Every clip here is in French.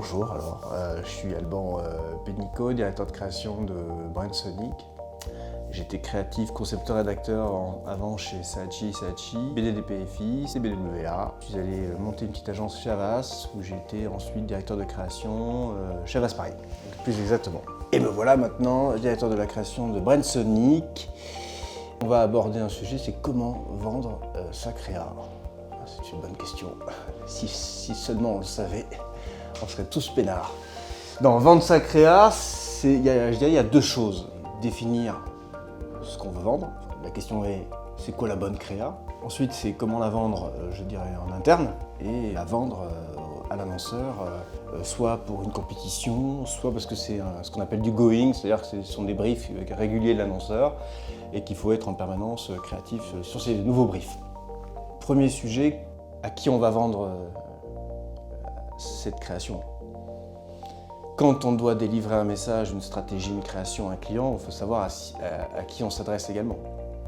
Bonjour, je suis Alban Pénicaud, directeur de création de Brandsonic. J'étais créatif, concepteur, rédacteur avant chez Saatchi & BDDPFI, CBWA. Je suis allé monter une petite agence chez Havas, où j'ai été ensuite directeur de création chez Havas Paris, plus exactement. Et me voilà maintenant directeur de la création de Brandsonic. On va aborder un sujet, c'est comment vendre sa créa. C'est une bonne question. Si seulement on le savait, on serait tous peinards. Dans vendre sa créa, je dirais il y a deux choses. Définir ce qu'on veut vendre. La question est, c'est quoi la bonne créa? Ensuite, c'est comment la vendre, je dirais, en interne, et la vendre à l'annonceur, soit pour une compétition, soit parce que c'est ce qu'on appelle du going, c'est-à-dire que ce sont des briefs réguliers de l'annonceur et qu'il faut être en permanence créatif sur ces nouveaux briefs. Premier sujet, à qui on va vendre cette création. Quand on doit délivrer un message, une stratégie, une création à un client, il faut savoir à qui on s'adresse également.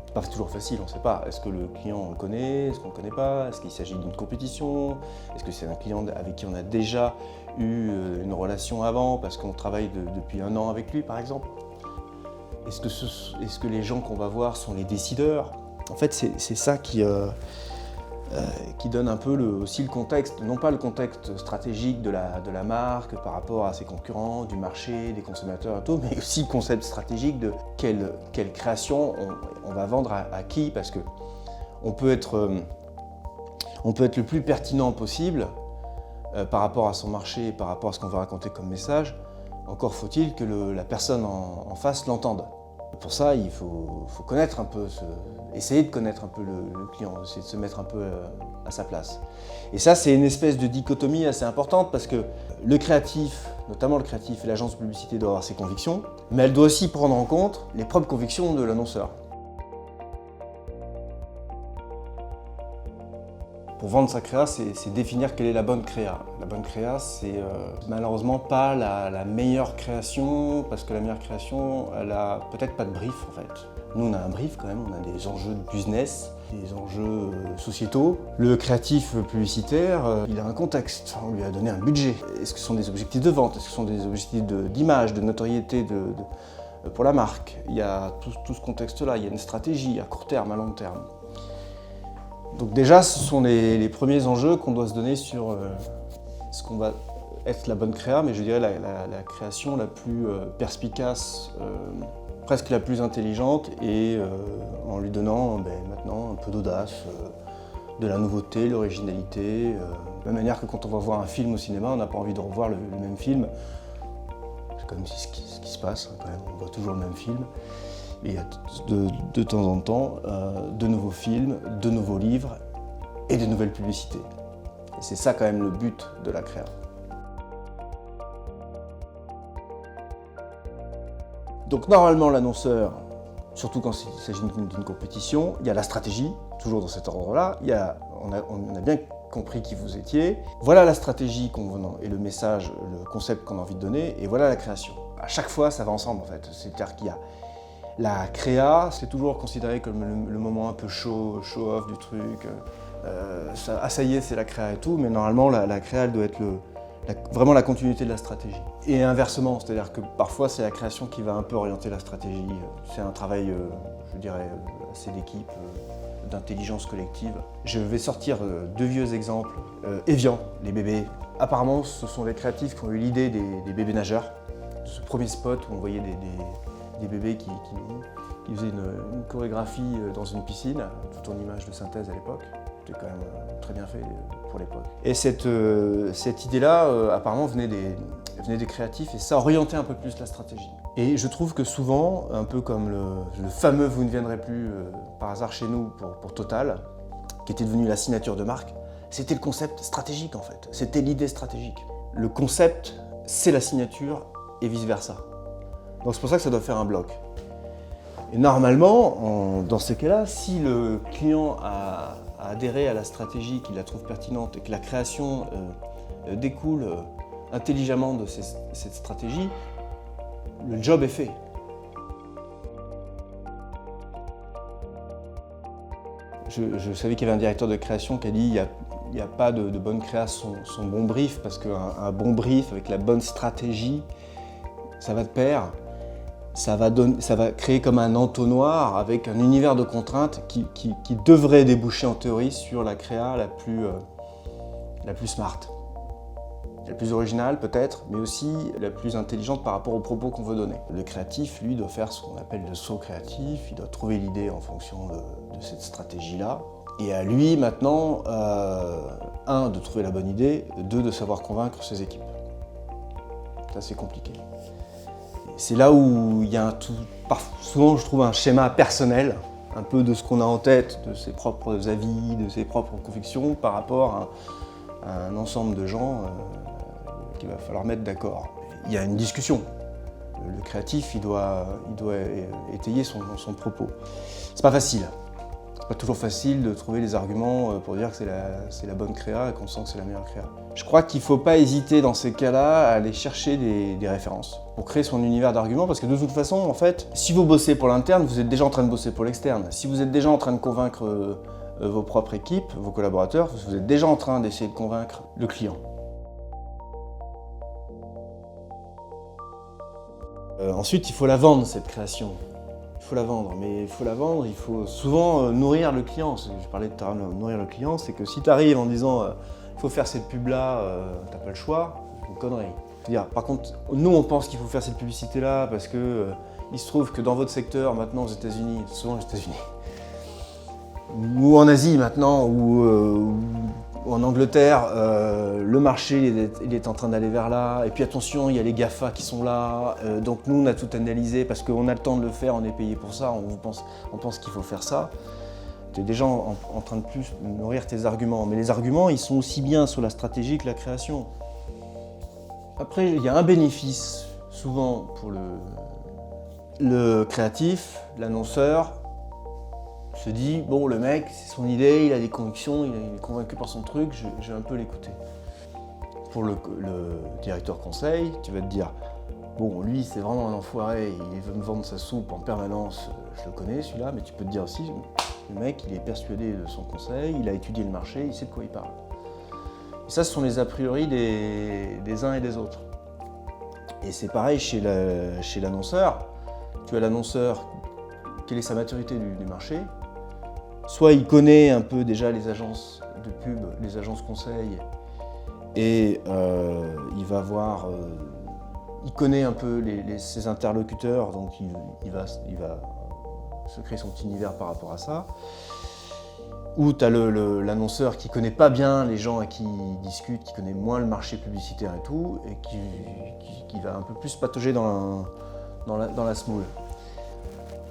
C'est pas toujours facile, on ne sait pas. Est-ce que le client on le connaît, est-ce qu'on ne le connaît pas, est-ce qu'il s'agit d'une compétition, est-ce que c'est un client avec qui on a déjà eu une relation avant parce qu'on travaille depuis 1 an avec lui par exemple. Est-ce que les gens qu'on va voir sont les décideurs? En fait, c'est ça qui donne un peu aussi le contexte, non pas le contexte stratégique de la marque par rapport à ses concurrents, du marché, des consommateurs et tout, mais aussi le concept stratégique de quelle création on va vendre à qui, parce que on peut être le plus pertinent possible par rapport à son marché, par rapport à ce qu'on va raconter comme message. Encore faut-il que la personne en face l'entende. Pour ça, il faut connaître un peu, essayer de connaître un peu le client, essayer de se mettre un peu à sa place. Et ça, c'est une espèce de dichotomie assez importante parce que le créatif, notamment le créatif et l'agence de publicité doit avoir ses convictions, mais elle doit aussi prendre en compte les propres convictions de l'annonceur. Pour vendre sa créa, c'est définir quelle est la bonne créa. La bonne créa, c'est malheureusement pas la meilleure création, parce que la meilleure création, elle a peut-être pas de brief en fait. Nous, on a un brief quand même, on a des enjeux de business, des enjeux sociétaux. Le créatif publicitaire, il a un contexte, on lui a donné un budget. Est-ce que ce sont des objectifs de vente? Est-ce que ce sont des objectifs d'image, de notoriété pour la marque? Il y a tout ce contexte-là, il y a une stratégie à court terme, à long terme. Donc déjà, ce sont les premiers enjeux qu'on doit se donner sur ce qu'on va être la bonne créa, mais je dirais la création la plus perspicace, presque la plus intelligente, et en lui donnant maintenant un peu d'audace, de la nouveauté, l'originalité. De la même manière que quand on va voir un film au cinéma, on n'a pas envie de revoir le même film. C'est comme si ce qui se passe, quand même, on voit toujours le même film. Mais il y a de temps en temps de nouveaux films, de nouveaux livres et de nouvelles publicités. Et c'est ça quand même le but de la créa. Donc normalement l'annonceur, surtout quand il s'agit d'une compétition, il y a la stratégie, toujours dans cet ordre-là. On a bien compris qui vous étiez. Voilà la stratégie et le message, le concept qu'on a envie de donner, et voilà la création. À chaque fois, ça va ensemble en fait. C'est-à-dire qu'il y a la créa, c'est toujours considéré comme le moment un peu show-off du truc. Ça y est, c'est la créa et tout, mais normalement, la créa, elle doit être vraiment la continuité de la stratégie. Et inversement, c'est-à-dire que parfois, c'est la création qui va un peu orienter la stratégie. C'est un travail, je dirais, assez d'équipe, d'intelligence collective. Je vais sortir 2 vieux exemples. Evian, les bébés. Apparemment, ce sont les créatifs qui ont eu l'idée des bébés nageurs. Ce premier spot où on voyait des bébés qui faisaient une chorégraphie dans une piscine, tout en image de synthèse à l'époque. C'était quand même très bien fait pour l'époque. Et cette idée-là, apparemment, venait des créatifs, et ça orientait un peu plus la stratégie. Et je trouve que souvent, un peu comme le fameux « Vous ne viendrez plus par hasard chez nous » pour Total, qui était devenu la signature de marque, c'était le concept stratégique en fait. C'était l'idée stratégique. Le concept, c'est la signature et vice-versa. Donc c'est pour ça que ça doit faire un bloc. Et normalement, dans ces cas-là, si le client a adhéré à la stratégie, qu'il la trouve pertinente et que la création découle intelligemment de cette stratégie, le job est fait. Je savais qu'il y avait un directeur de création qui a dit Il n'y a pas de bonne créa sans bon brief, parce qu'un bon brief avec la bonne stratégie, ça va de pair. Ça va créer comme un entonnoir avec un univers de contraintes qui devrait déboucher en théorie sur la créa la plus smart. La plus originale peut-être, mais aussi la plus intelligente par rapport aux propos qu'on veut donner. Le créatif, lui, doit faire ce qu'on appelle le saut créatif, il doit trouver l'idée en fonction de cette stratégie-là. Et à lui maintenant, un, de trouver la bonne idée, deux, de savoir convaincre ses équipes. Ça, c'est compliqué. C'est là où il y a souvent je trouve un schéma personnel, un peu de ce qu'on a en tête, de ses propres avis, de ses propres convictions par rapport à un ensemble de gens qu'il va falloir mettre d'accord. Il y a une discussion. Le créatif, il doit étayer son propos. C'est pas facile. C'est pas toujours facile de trouver les arguments pour dire que c'est la bonne créa et qu'on sent que c'est la meilleure créa. Je crois qu'il ne faut pas hésiter dans ces cas-là à aller chercher des références pour créer son univers d'arguments, parce que de toute façon, en fait, si vous bossez pour l'interne, vous êtes déjà en train de bosser pour l'externe. Si vous êtes déjà en train de convaincre vos propres équipes, vos collaborateurs, vous êtes déjà en train d'essayer de convaincre le client. Ensuite, il faut la vendre, cette création. Il faut la vendre, mais il faut souvent nourrir le client. Je parlais tout à l'heure de nourrir le client, c'est que si tu arrives en disant il faut faire cette pub-là, t'as pas le choix, c'est une connerie. C'est-à-dire, par contre, nous on pense qu'il faut faire cette publicité-là parce que il se trouve que dans votre secteur, maintenant aux États-Unis, souvent aux États-Unis, ou en Asie maintenant, ou en Angleterre, le marché il est en train d'aller vers là, et puis attention, il y a les GAFA qui sont là, donc nous on a tout analysé parce qu'on a le temps de le faire, on est payé pour ça, on pense qu'il faut faire ça. Tu es déjà en train de plus nourrir tes arguments, mais les arguments ils sont aussi bien sur la stratégie que la création. Après, il y a un bénéfice souvent pour le créatif, l'annonceur, se dit, bon, le mec, c'est son idée, il a des convictions, il est convaincu par son truc, je vais un peu l'écouter. Pour le directeur conseil, tu vas te dire, bon, lui, c'est vraiment un enfoiré, il veut me vendre sa soupe en permanence, je le connais celui-là, mais tu peux te dire aussi, le mec, il est persuadé de son conseil, il a étudié le marché, il sait de quoi il parle. Et ça, ce sont les a priori des uns et des autres. Et c'est pareil chez l'annonceur. Tu as l'annonceur, quelle est sa maturité du marché? Soit il connaît un peu déjà les agences de pub, les agences conseils, et il va voir, il connaît un peu ses interlocuteurs, donc il va se créer son petit univers par rapport à ça. Ou tu as l'annonceur qui connaît pas bien les gens à qui il discute, qui connaît moins le marché publicitaire et tout, et qui va un peu plus patauger dans la semoule.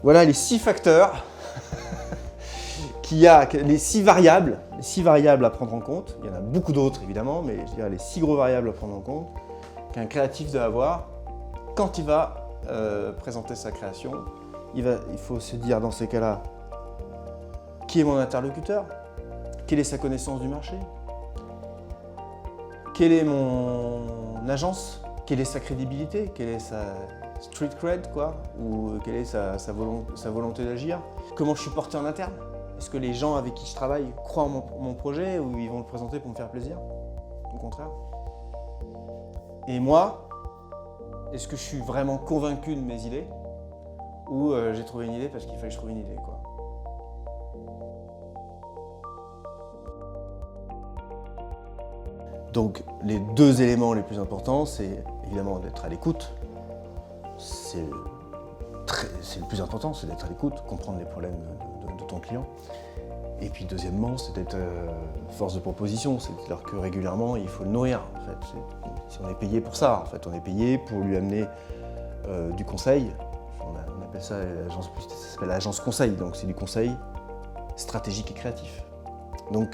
Voilà les 6 facteurs qu'il y a, les 6 variables à prendre en compte. Il y en a beaucoup d'autres évidemment, mais je dirais les 6 gros variables à prendre en compte qu'un créatif doit avoir quand il va présenter sa création. Il faut se dire dans ces cas-là, qui est mon interlocuteur? Quelle est sa connaissance du marché? Quelle est mon agence? Quelle est sa crédibilité? Quelle est sa street cred, quoi? Ou quelle est sa volonté d'agir? Comment je suis porté en interne? Est-ce que les gens avec qui je travaille croient en mon projet ou ils vont le présenter pour me faire plaisir? Au contraire. Et moi, est-ce que je suis vraiment convaincu de mes idées? Ou j'ai trouvé une idée parce qu'il fallait que je trouve une idée, quoi. Donc les 2 éléments les plus importants, c'est évidemment d'être à l'écoute. C'est le plus important, c'est d'être à l'écoute, comprendre les problèmes de ton client. Et puis deuxièmement, c'est d'être force de proposition, c'est-à-dire que régulièrement, il faut le nourrir. En fait. Si on est payé pour ça, en fait, on est payé pour lui amener du conseil. On appelle ça l'agence conseil, donc c'est du conseil stratégique et créatif. Donc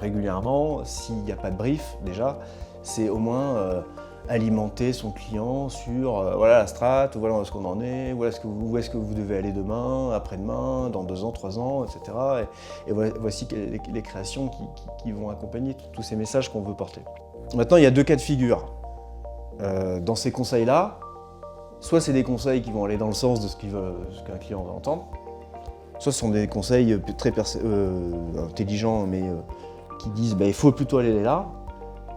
régulièrement, s'il n'y a pas de brief, déjà, c'est au moins alimenter son client sur voilà la strat, voilà où est-ce qu'on en est, où est-ce que vous devez aller demain, après-demain, dans 2 ans, 3 ans, etc. Et voici les créations qui vont accompagner tous ces messages qu'on veut porter. Maintenant, il y a 2 cas de figure. Dans ces conseils-là, soit c'est des conseils qui vont aller dans le sens de ce qu'un client va entendre, soit ce sont des conseils très intelligents, mais qui disent il faut plutôt aller là.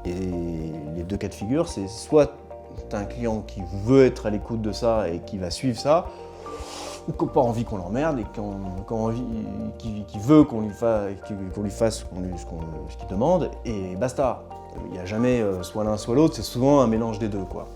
Et les deux cas de figure, c'est soit tu as un client qui veut être à l'écoute de ça et qui va suivre ça, ou qui n'a pas envie qu'on l'emmerde et qui veut qu'on lui fasse ce qu'il demande, et basta. Il n'y a jamais soit l'un soit l'autre, c'est souvent un mélange des deux, quoi.